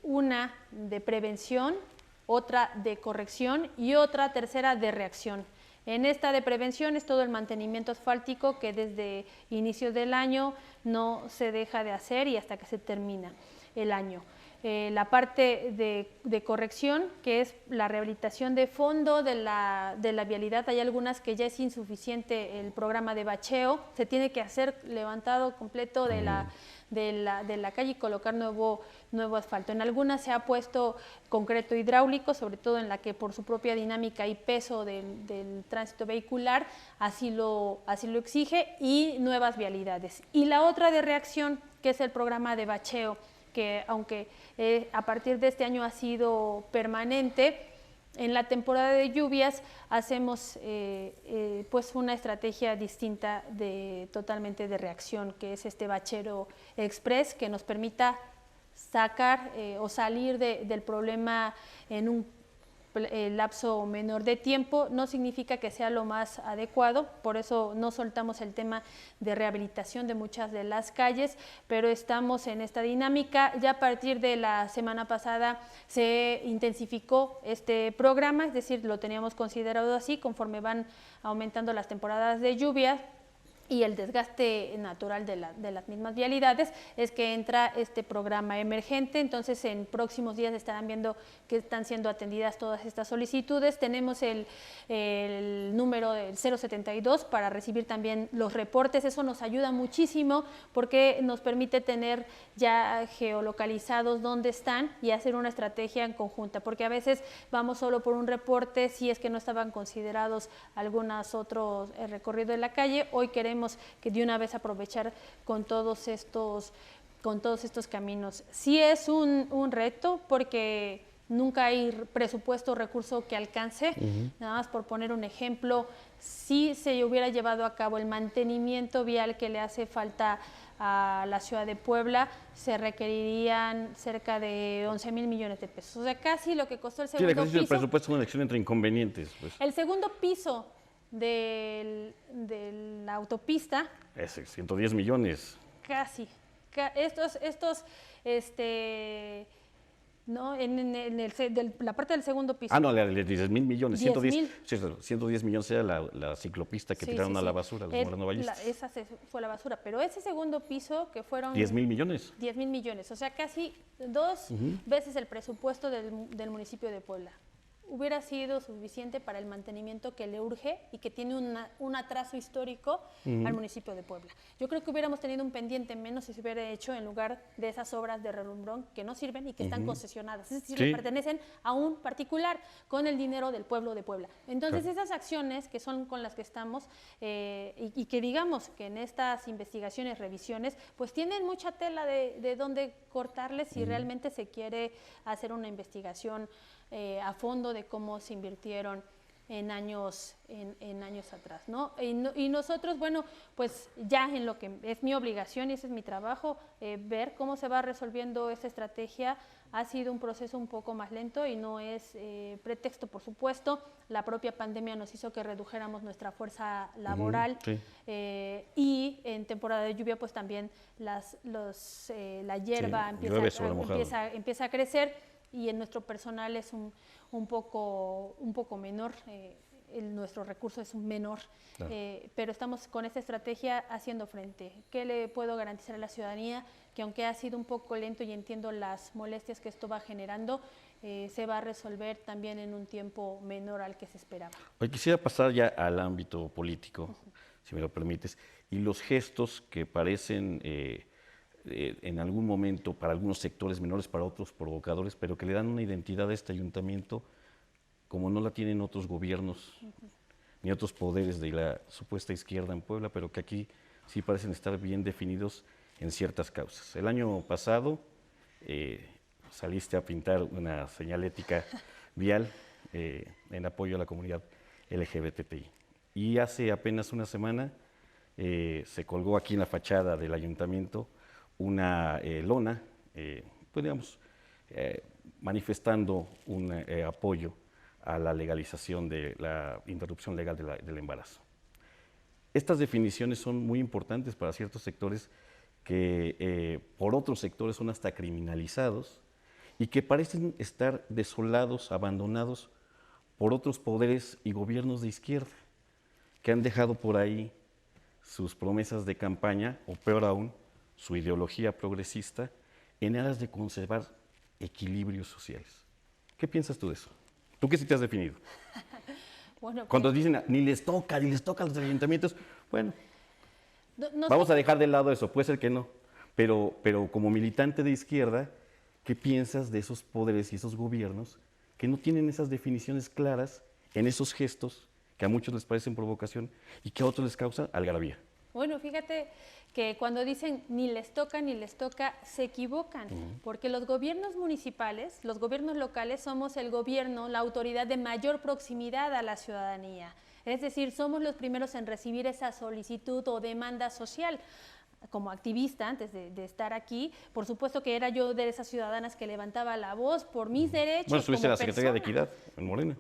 una de prevención, otra de corrección y otra tercera de reacción. En esta de prevención es todo el mantenimiento asfáltico que desde inicios del año no se deja de hacer y hasta que se termina el año. La parte de corrección, que es la rehabilitación de fondo de la vialidad. Hay algunas que ya es insuficiente el programa de bacheo, se tiene que hacer levantado completo de la calle y colocar nuevo asfalto. En algunas se ha puesto concreto hidráulico, sobre todo en la que por su propia dinámica y peso del tránsito vehicular así lo exige, y nuevas vialidades. Y la otra de reacción, que es el programa de bacheo, que aunque a partir de este año ha sido permanente, en la temporada de lluvias hacemos pues una estrategia distinta totalmente de reacción, que es este bachero express, que nos permita sacar o salir del problema en un lapso menor de tiempo. No significa que sea lo más adecuado, por eso no soltamos el tema de rehabilitación de muchas de las calles, pero estamos en esta dinámica. Ya a partir de la semana pasada se intensificó este programa, es decir, lo teníamos considerado así, conforme van aumentando las temporadas de lluvia y el desgaste natural de las mismas vialidades, es que entra este programa emergente. Entonces en próximos días estarán viendo que están siendo atendidas todas estas solicitudes. Tenemos el número del 072 para recibir también los reportes. Eso nos ayuda muchísimo porque nos permite tener ya geolocalizados dónde están y hacer una estrategia en conjunta, porque a veces vamos solo por un reporte si es que no estaban considerados algunos otros recorridos de la calle. Hoy queremos que de una vez aprovechar con todos estos caminos. Sí es un reto, porque nunca hay presupuesto o recurso que alcance. Nada más por poner un ejemplo, si se hubiera llevado a cabo el mantenimiento vial que le hace falta a la ciudad de Puebla, se requerirían cerca de 11,000 millones de pesos. O sea, casi lo que costó el segundo piso. El presupuesto es una elección entre inconvenientes. Pues. El segundo piso de la autopista. Es 110 millones. Casi. ¿no? La parte del segundo piso. Ah, no, de 10,000 millones. 110 millones era la ciclopista que tiraron a la basura, los morenovallistas. Esa fue la basura, pero ese segundo piso que fueron... 10,000 millones. 10,000 millones, o sea, casi dos veces el presupuesto del municipio de Puebla. Hubiera sido suficiente para el mantenimiento que le urge y que tiene un atraso histórico al municipio de Puebla. Yo creo que hubiéramos tenido un pendiente menos si se hubiera hecho en lugar de esas obras de relumbrón que no sirven y que están concesionadas, es decir, le pertenecen a un particular con el dinero del pueblo de Puebla. Entonces, esas acciones que son con las que estamos y que digamos que en estas investigaciones, revisiones, pues tienen mucha tela de dónde cortarles si realmente se quiere hacer una investigación a fondo de cómo se invirtieron en años atrás, ¿no? Y nosotros, bueno, pues ya en lo que es mi obligación y ese es mi trabajo, ver cómo se va resolviendo esa estrategia. Ha sido un proceso un poco más lento y no es pretexto, por supuesto. La propia pandemia nos hizo que redujéramos nuestra fuerza laboral y en temporada de lluvia pues también la hierba empieza a crecer, y en nuestro personal es un poco menor nuestro recurso es menor, Claro. pero estamos con esta estrategia haciendo frente. ¿Qué le puedo garantizar a la ciudadanía? Que aunque ha sido un poco lento y entiendo las molestias que esto va generando, se va a resolver también en un tiempo menor al que se esperaba. Hoy quisiera pasar ya al ámbito político, si me lo permites, y los gestos que parecen en algún momento para algunos sectores menores, para otros provocadores, pero que le dan una identidad a este ayuntamiento como no la tienen otros gobiernos ni otros poderes de la supuesta izquierda en Puebla, pero que aquí sí parecen estar bien definidos en ciertas causas. El año pasado saliste a pintar una señalética vial en apoyo a la comunidad LGBTI. Y hace apenas una semana se colgó aquí en la fachada del ayuntamiento una lona, pues digamos, manifestando un apoyo a la legalización de la interrupción legal del embarazo. Estas definiciones son muy importantes para ciertos sectores que por otros sectores son hasta criminalizados y que parecen estar desolados, abandonados por otros poderes y gobiernos de izquierda que han dejado por ahí sus promesas de campaña, o peor aún, su ideología progresista, en aras de conservar equilibrios sociales. ¿Qué piensas tú de eso? ¿Tú qué sí te has definido? Bueno, Cuando dicen ni les toca a los ayuntamientos, bueno, no vamos sé. a dejar de lado eso, puede ser que no, pero como militante de izquierda, ¿qué piensas de esos poderes y esos gobiernos que no tienen esas definiciones claras en esos gestos que a muchos les parecen provocación y que a otros les causa algarabía? Bueno, fíjate que cuando dicen ni les toca, se equivocan, porque los gobiernos municipales, los gobiernos locales, somos el gobierno, la autoridad de mayor proximidad a la ciudadanía. Es decir, somos los primeros en recibir esa solicitud o demanda social. Como activista, antes de estar aquí, por supuesto que era yo de esas ciudadanas que levantaba la voz por mis derechos. Bueno, estuviste en como la Secretaría de persona. Equidad, en Morena.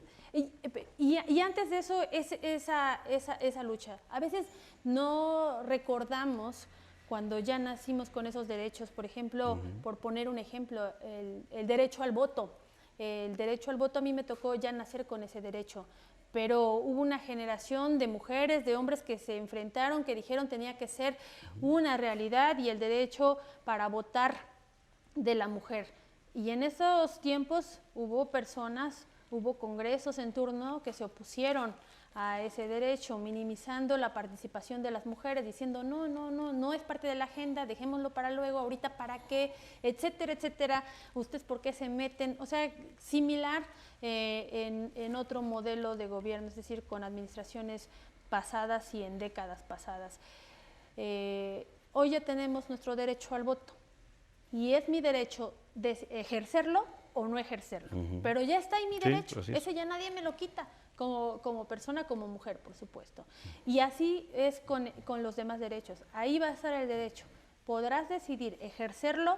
Y antes de eso, esa lucha. A veces no recordamos cuando ya nacimos con esos derechos. Por ejemplo, por poner un ejemplo, el derecho al voto. El derecho al voto a mí me tocó ya nacer con ese derecho. Pero hubo una generación de mujeres, de hombres que se enfrentaron, que dijeron tenía que ser una realidad y el derecho para votar de la mujer. Y en esos tiempos hubo personas, hubo congresos en turno que se opusieron a ese derecho, minimizando la participación de las mujeres, diciendo no es parte de la agenda, dejémoslo para luego, ahorita para qué, etcétera, etcétera, ustedes por qué se meten, o sea, similar en otro modelo de gobierno, es decir, con administraciones pasadas y en décadas pasadas. Hoy ya tenemos nuestro derecho al voto y es mi derecho de ejercerlo o no ejercerlo, pero ya está ahí mi derecho, ese ya nadie me lo quita. Como persona, como mujer, por supuesto. Y así es con los demás derechos. Ahí va a estar el derecho. Podrás decidir ejercerlo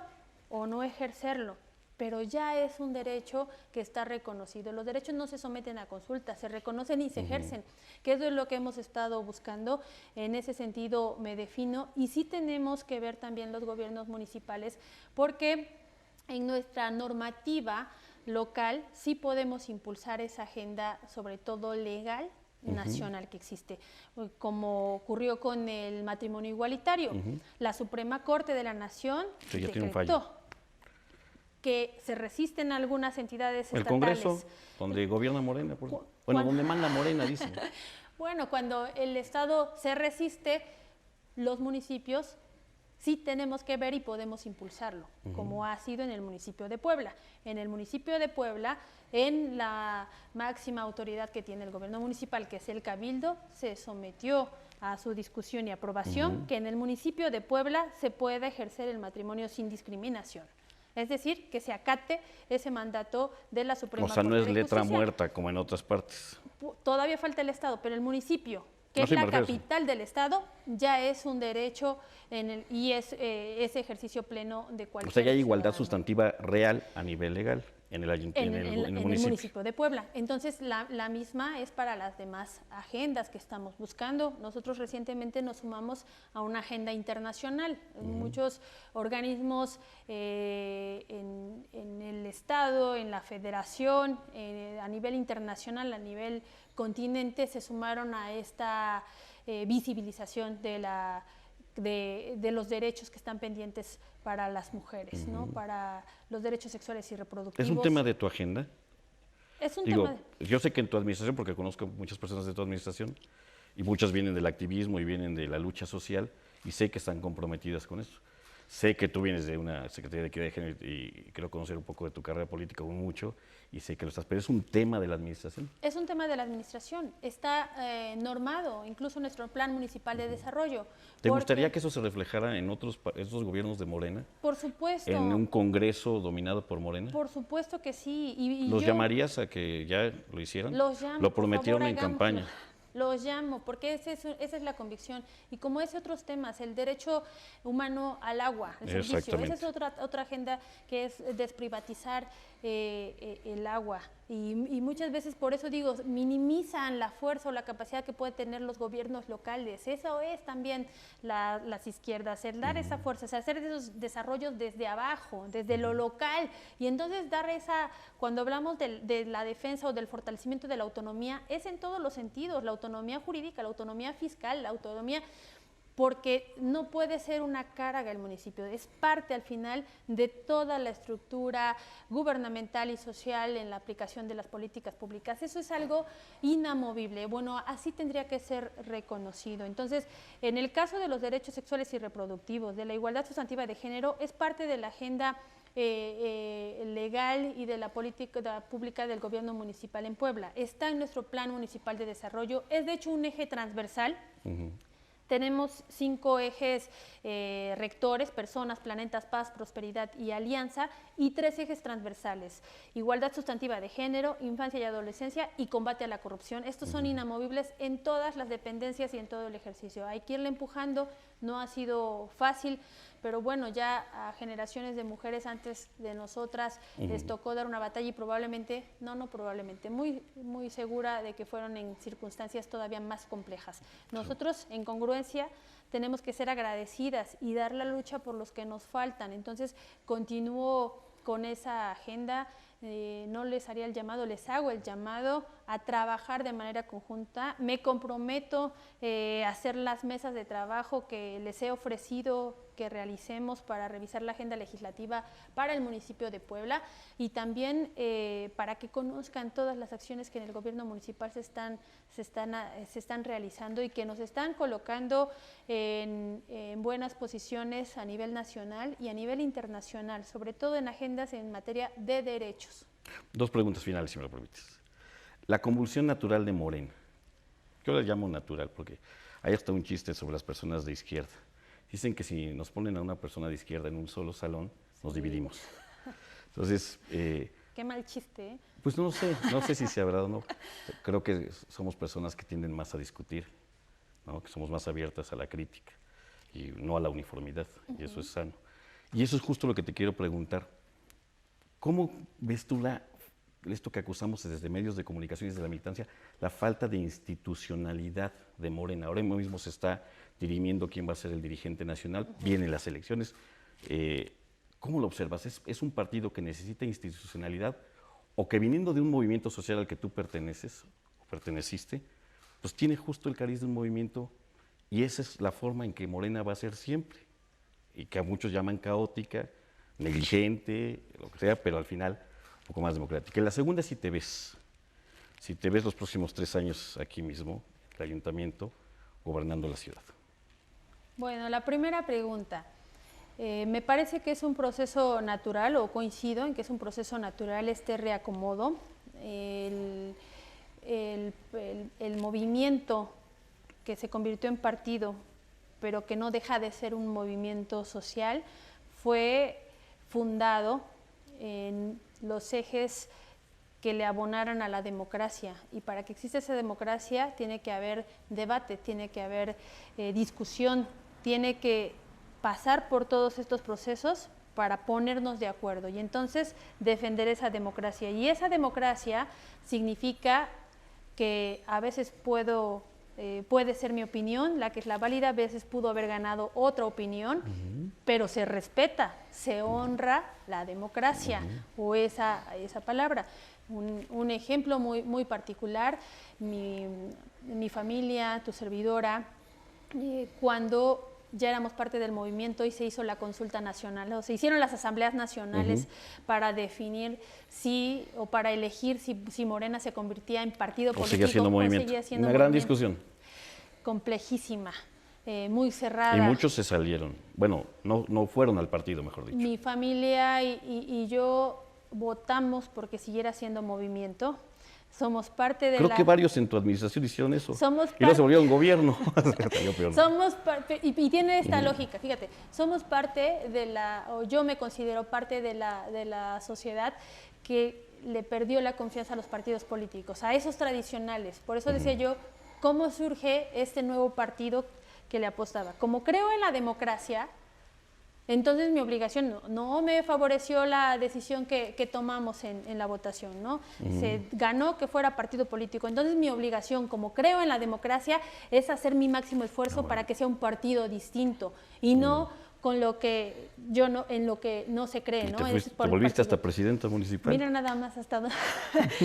o no ejercerlo, pero ya es un derecho que está reconocido. Los derechos no se someten a consulta, se reconocen y se ejercen, que eso es lo que hemos estado buscando. En ese sentido me defino. Y sí tenemos que ver también los gobiernos municipales, porque en nuestra normativa local sí podemos impulsar esa agenda, sobre todo legal, nacional que existe, como ocurrió con el matrimonio igualitario. La Suprema Corte de la Nación decretó que se resisten algunas entidades estatales. El Congreso, donde gobierna Morena, donde manda Morena, dicen. Bueno, cuando el Estado se resiste, los municipios sí tenemos que ver y podemos impulsarlo, como ha sido en el municipio de Puebla. En el municipio de Puebla, en la máxima autoridad que tiene el gobierno municipal, que es el Cabildo, se sometió a su discusión y aprobación que en el municipio de Puebla se pueda ejercer el matrimonio sin discriminación. Es decir, que se acate ese mandato de la Suprema Corte de Justicia. O sea, no es letra muerta como en otras partes. Todavía falta el Estado, pero el municipio, que es la capital del Estado, ya es un derecho y es ese ejercicio pleno de cualquier. O sea, ya hay igualdad sustantiva real a nivel legal en el municipio de Puebla. Entonces, la misma es para las demás agendas que estamos buscando. Nosotros recientemente nos sumamos a una agenda internacional. Muchos organismos en el Estado, en la Federación, a nivel internacional, a nivel continente, se sumaron a esta visibilización de los derechos que están pendientes para las mujeres, ¿no? Para los derechos sexuales y reproductivos. ¿Es un tema de tu agenda? Es un Digo, tema yo sé que en tu administración, porque conozco muchas personas de tu administración, y muchas vienen del activismo y vienen de la lucha social, y sé que están comprometidas con eso. Sé que tú vienes de una Secretaría de Equidad de Género y creo conocer un poco de tu carrera política, mucho, y sé que lo estás, pero es un tema de la administración. Es un tema de la administración, está normado, incluso en nuestro Plan Municipal de Desarrollo. ¿Te gustaría que eso se reflejara en estos gobiernos de Morena? Por supuesto. ¿En un Congreso dominado por Morena? Por supuesto que sí. ¿Los llamarías a que ya lo hicieran? Los llamo. Lo prometieron por favor, en campaña. Los llamo, porque esa es la convicción. Y como ese otros temas, el derecho humano al agua, el servicio, esa es otra agenda, que es desprivatizar el agua. Y muchas veces, por eso digo, minimizan la fuerza o la capacidad que pueden tener los gobiernos locales. Eso es también las izquierdas, el dar esa fuerza, hacer esos desarrollos desde abajo, desde lo local. Y entonces dar cuando hablamos de la defensa o del fortalecimiento de la autonomía, es en todos los sentidos, la autonomía jurídica, la autonomía fiscal, la autonomía, porque no puede ser una carga el municipio, es parte al final de toda la estructura gubernamental y social en la aplicación de las políticas públicas. Eso es algo inamovible, bueno, así tendría que ser reconocido. Entonces, en el caso de los derechos sexuales y reproductivos, de la igualdad sustantiva de género, es parte de la agenda legal y de la política pública del gobierno municipal en Puebla. Está en nuestro Plan Municipal de Desarrollo, es de hecho un eje transversal. Tenemos 5 ejes rectores: personas, planetas, paz, prosperidad y alianza, y 3 ejes transversales: igualdad sustantiva de género, infancia y adolescencia y combate a la corrupción. Estos son inamovibles en todas las dependencias y en todo el ejercicio. Hay que irle empujando, no ha sido fácil, pero bueno, ya a generaciones de mujeres antes de nosotras les tocó dar una batalla y probablemente, muy, muy segura de que fueron en circunstancias todavía más complejas. Nosotros, en congruencia, tenemos que ser agradecidas y dar la lucha por los que nos faltan. Entonces, continúo con esa agenda, no les haría el llamado, les hago el llamado a trabajar de manera conjunta. Me comprometo a hacer las mesas de trabajo que les he ofrecido que realicemos para revisar la agenda legislativa para el municipio de Puebla, y también para que conozcan todas las acciones que en el gobierno municipal se están realizando y que nos están colocando en buenas posiciones a nivel nacional y a nivel internacional, sobre todo en agendas en materia de derechos. 2 preguntas finales, si me lo permites. La convulsión natural de Morena, yo la llamo natural porque hay hasta un chiste sobre las personas de izquierda. Dicen que si nos ponen a una persona de izquierda en un solo salón, nos dividimos. Entonces... Qué mal chiste, ¿eh? Pues no sé si sea verdad o no. Creo que somos personas que tienden más a discutir, ¿no? Que somos más abiertas a la crítica y no a la uniformidad, y eso es sano. Y eso es justo lo que te quiero preguntar. ¿Cómo ves tú esto que acusamos desde medios de comunicación y desde la militancia, la falta de institucionalidad de Morena? Ahora mismo se está dirimiendo quién va a ser el dirigente nacional, vienen las elecciones. ¿Cómo lo observas? ¿Es un partido que necesita institucionalidad o que, viniendo de un movimiento social al que tú perteneces o perteneciste, pues tiene justo el cariz de un movimiento, y esa es la forma en que Morena va a ser siempre, y que a muchos llaman caótica, negligente, lo que sea, pero al final un poco más democrática? Y la segunda, si te ves los próximos 3 años aquí mismo, el ayuntamiento, gobernando la ciudad. Bueno, la primera pregunta. Me parece que es un proceso natural, o coincido en que es un proceso natural este reacomodo. El movimiento que se convirtió en partido, pero que no deja de ser un movimiento social, fue fundado en los ejes que le abonaran a la democracia, y para que exista esa democracia tiene que haber debate, tiene que haber discusión, tiene que pasar por todos estos procesos para ponernos de acuerdo y entonces defender esa democracia. Y esa democracia significa que a veces puedo puede ser mi opinión, la que es la válida, a veces pudo haber ganado otra opinión, pero se respeta, se honra la democracia o esa palabra. Un ejemplo muy particular, mi familia, tu servidora, cuando ya éramos parte del movimiento y se hizo la consulta nacional, o se hicieron las asambleas nacionales para definir o para elegir si Morena se convertía en partido político. Seguía siendo movimiento. Una gran discusión. Complejísima, muy cerrada. Y muchos se salieron. Bueno, no fueron al partido, mejor dicho. Mi familia y yo votamos porque siguiera siendo movimiento. Somos parte de Creo que varios en tu administración hicieron eso. Y no se volvieron gobierno. Y tiene esta lógica, fíjate, somos parte o yo me considero parte de la sociedad que le perdió la confianza a los partidos políticos, a esos tradicionales. Por eso decía yo, ¿cómo surge este nuevo partido que le apostaba? Como creo en la democracia, entonces mi obligación no me favoreció la decisión que tomamos en la votación, ¿no? Se ganó que fuera partido político. Entonces mi obligación, como creo en la democracia, es hacer mi máximo esfuerzo para que sea un partido distinto y no con lo que en lo que no se cree, ¿no? Te volviste hasta presidenta municipal. Mira nada más hasta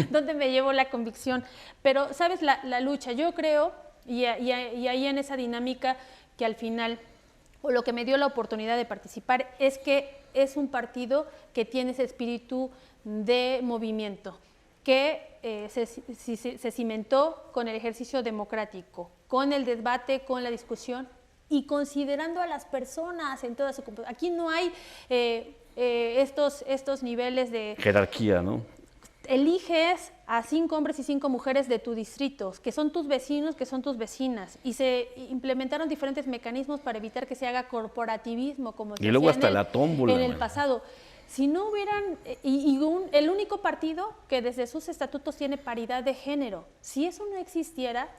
dónde me llevó la convicción. Pero, ¿sabes? La lucha, yo creo, y ahí en esa dinámica que al final, o lo que me dio la oportunidad de participar, es que es un partido que tiene ese espíritu de movimiento, que se cimentó con el ejercicio democrático, con el debate, con la discusión y considerando a las personas en toda su composición. Aquí no hay estos niveles de jerarquía, ¿no? Eliges a 5 hombres y 5 mujeres de tu distrito, que son tus vecinos, que son tus vecinas, y se implementaron diferentes mecanismos para evitar que se haga corporativismo, como se luego hacía hasta la tómbola en el pasado. Si no hubieran, el único partido que desde sus estatutos tiene paridad de género, si eso no existiera,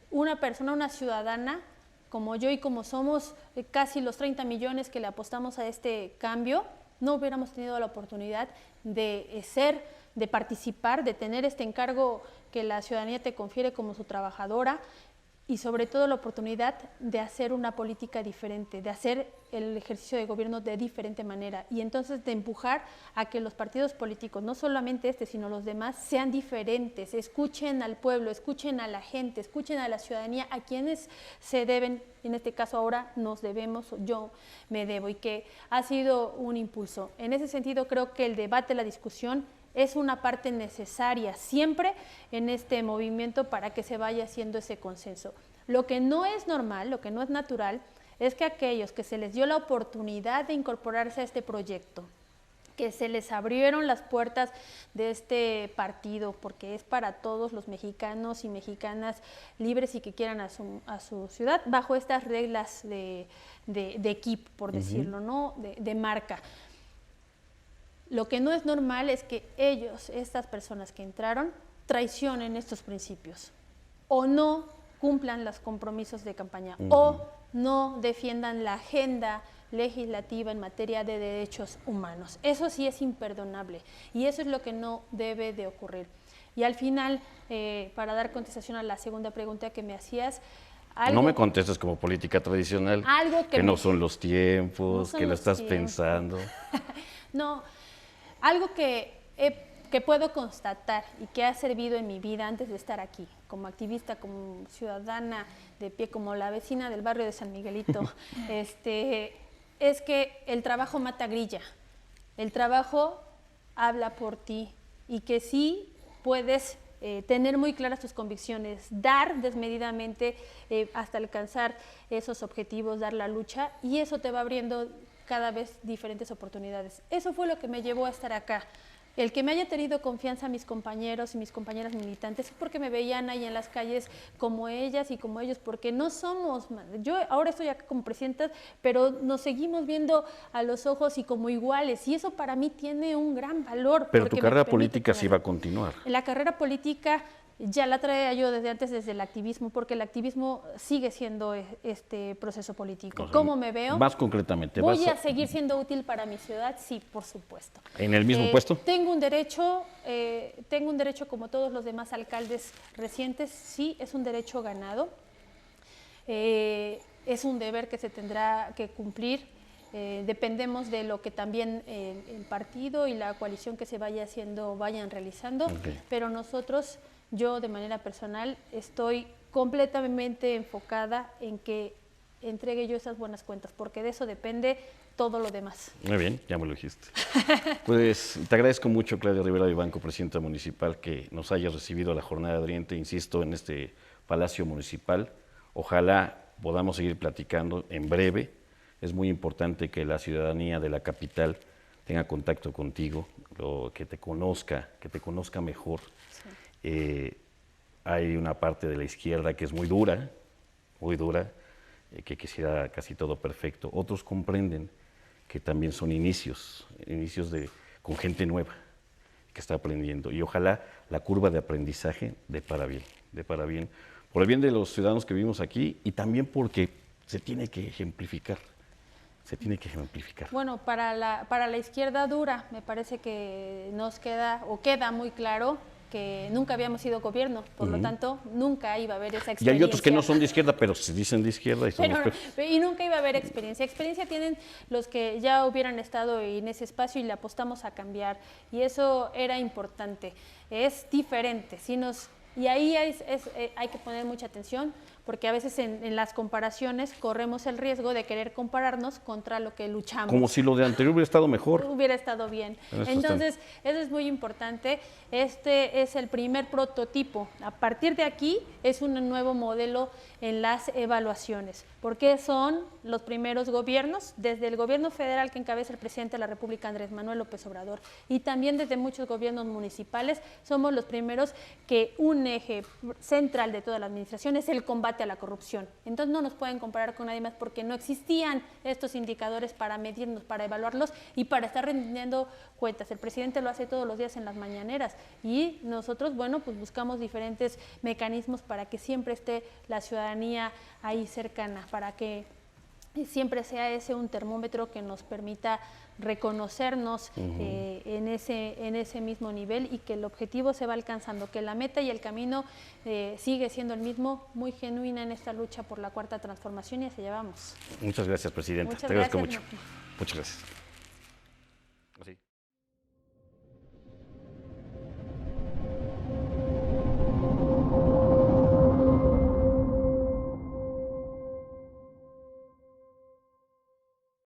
una persona, una ciudadana, como yo y como somos casi los 30 millones que le apostamos a este cambio, no hubiéramos tenido la oportunidad de participar, de tener este encargo que la ciudadanía te confiere como su trabajadora y sobre todo la oportunidad de hacer una política diferente, de hacer el ejercicio de gobierno de diferente manera y entonces de empujar a que los partidos políticos, no solamente sino los demás, sean diferentes, escuchen al pueblo, escuchen a la gente, escuchen a la ciudadanía, a quienes se deben, en este caso ahora nos debemos, yo me debo, y que ha sido un impulso. En ese sentido creo que el debate, la discusión, es una parte necesaria siempre en este movimiento para que se vaya haciendo ese consenso. Lo que no es normal, lo que no es natural, es que aquellos que se les dio la oportunidad de incorporarse a este proyecto, que se les abrieron las puertas de este partido, porque es para todos los mexicanos y mexicanas libres y que quieran a su ciudad, bajo estas reglas de equipo, por decirlo, ¿no? De marca. Lo que no es normal es que estas personas que entraron, traicionen estos principios o no cumplan los compromisos de campaña o no defiendan la agenda legislativa en materia de derechos humanos. Eso sí es imperdonable y eso es lo que no debe de ocurrir. Y al final, para dar contestación a la segunda pregunta que me hacías, no me contestes como política tradicional, que no son los tiempos, que lo estás pensando. No, algo que puedo constatar y que ha servido en mi vida antes de estar aquí, como activista, como ciudadana de pie, como la vecina del barrio de San Miguelito, es que el trabajo mata grilla, el trabajo habla por ti y que sí puedes tener muy claras tus convicciones, dar desmedidamente hasta alcanzar esos objetivos, dar la lucha y eso te va abriendo cada vez diferentes oportunidades. Eso fue lo que me llevó a estar acá. El que me haya tenido confianza mis compañeros y mis compañeras militantes es porque me veían ahí en las calles como ellas y como ellos, porque no somos, yo ahora estoy acá como presidenta, pero nos seguimos viendo a los ojos y como iguales, y eso para mí tiene un gran valor. Pero tu carrera política sí va a continuar. La carrera política ya la traía yo desde antes, desde el activismo, porque el activismo sigue siendo este proceso político. O sea, ¿Cómo me veo? más concretamente, ¿Voy a seguir siendo útil para mi ciudad? Sí, por supuesto. ¿En el mismo puesto? Tengo un derecho como todos los demás alcaldes recientes, sí, es un derecho ganado. Es un deber que se tendrá que cumplir. Dependemos de lo que también el partido y la coalición que se vaya haciendo vayan realizando, pero nosotros, yo de manera personal, estoy completamente enfocada en que entregue yo esas buenas cuentas, porque de eso depende todo lo demás. Muy bien, ya me lo dijiste. Pues te agradezco mucho, Claudia Rivera Vivanco, presidenta municipal, que nos hayas recibido a la jornada de Oriente, insisto, en este Palacio Municipal. Ojalá podamos seguir platicando en breve. Es muy importante que la ciudadanía de la capital tenga contacto contigo, que te conozca mejor. Sí. Hay una parte de la izquierda que es muy dura, que quisiera casi todo perfecto. Otros comprenden que también son inicios con gente nueva que está aprendiendo. Y ojalá la curva de aprendizaje dé para bien, por el bien de los ciudadanos que vivimos aquí y también porque se tiene que ejemplificar. Bueno, para la izquierda dura, me parece que nos queda muy claro que nunca habíamos sido gobierno, por lo tanto, nunca iba a haber esa experiencia. Y hay otros que no son de izquierda, pero se dicen de izquierda. Y nunca iba a haber experiencia. Experiencia tienen los que ya hubieran estado en ese espacio y le apostamos a cambiar. Y eso era importante. Es diferente. Y ahí hay que poner mucha atención, porque a veces en las comparaciones corremos el riesgo de querer compararnos contra lo que luchamos. Como si lo de anterior hubiera estado mejor. Hubiera estado bien. Entonces, eso es muy importante. Este es el primer prototipo. A partir de aquí es un nuevo modelo en las evaluaciones, porque son los primeros gobiernos, desde el gobierno federal que encabeza el presidente de la República, Andrés Manuel López Obrador, y también desde muchos gobiernos municipales, somos los primeros que un eje central de toda la administración es el combate a la corrupción. Entonces no nos pueden comparar con nadie más porque no existían estos indicadores para medirnos, para evaluarlos y para estar rindiendo cuentas. El presidente lo hace todos los días en las mañaneras y nosotros, bueno, pues buscamos diferentes mecanismos para que siempre esté la ciudadanía ahí cercana, para que siempre sea ese un termómetro que nos permita reconocernos en ese mismo nivel y que el objetivo se va alcanzando, que la meta y el camino sigue siendo el mismo, muy genuina en esta lucha por la cuarta transformación y hacia allá vamos. Muchas gracias, presidenta. Muchas Te agradezco gracias, mucho. Muchas gracias.